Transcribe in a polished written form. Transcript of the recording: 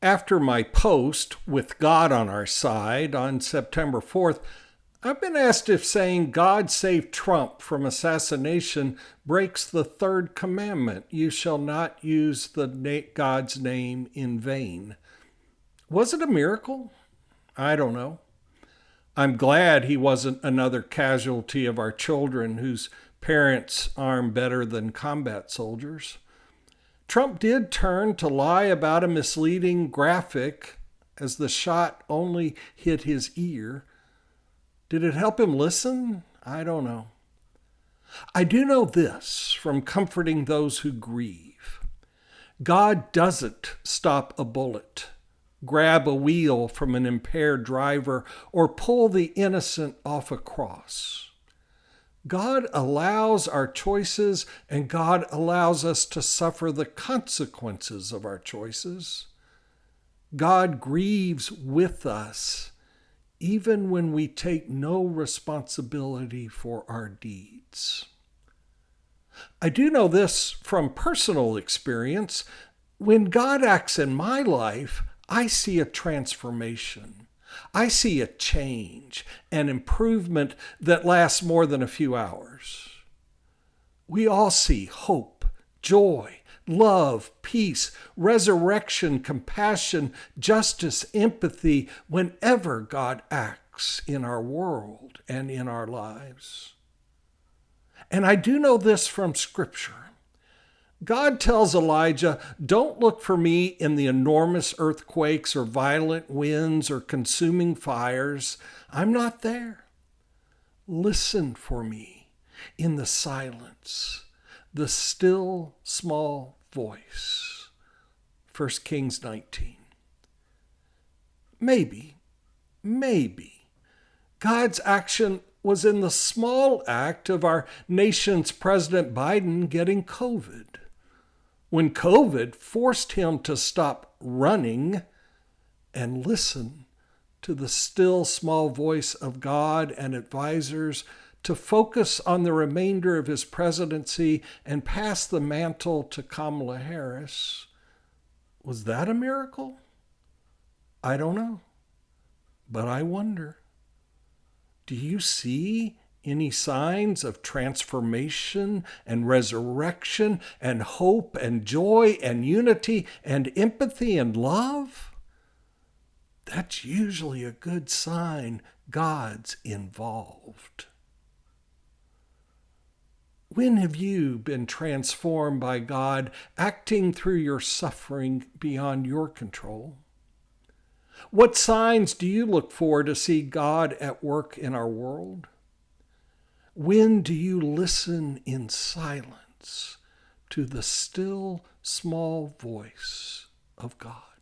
After my post with God on our side on September 4th, I've been asked if saying God save Trump from assassination breaks the third commandment: you shall not use God's name in vain. Was it a miracle? I don't know. I'm glad he wasn't another casualty of our children whose parents arm better than combat soldiers. Trump did turn to lie about a misleading graphic as the shot only hit his ear. Did it help him listen? I don't know. I do know this from comforting those who grieve: God doesn't stop a bullet, grab a wheel from an impaired driver, or pull the innocent off a cross. God allows our choices, and God allows us to suffer the consequences of our choices. God grieves with us, even when we take no responsibility for our deeds. I do know this from personal experience. When God acts in my life, I see a transformation. I see a change, an improvement that lasts more than a few hours. We all see hope, joy, love, peace, resurrection, compassion, justice, empathy whenever God acts in our world and in our lives. And I do know this from Scripture. God tells Elijah, don't look for me in the enormous earthquakes or violent winds or consuming fires. I'm not there. Listen for me in the silence, the still small voice. 1 Kings 19. Maybe God's action was in the small act of our nation's President Biden getting COVID. When COVID forced him to stop running and listen to the still small voice of God and advisors, to focus on the remainder of his presidency and pass the mantle to Kamala Harris. Was that a miracle? I don't know, but I wonder. Do you see any signs of transformation and resurrection and hope and joy and unity and empathy and love? That's usually a good sign God's involved. When have you been transformed by God acting through your suffering beyond your control? What signs do you look for to see God at work in our world? When do you listen in silence to the still small voice of God?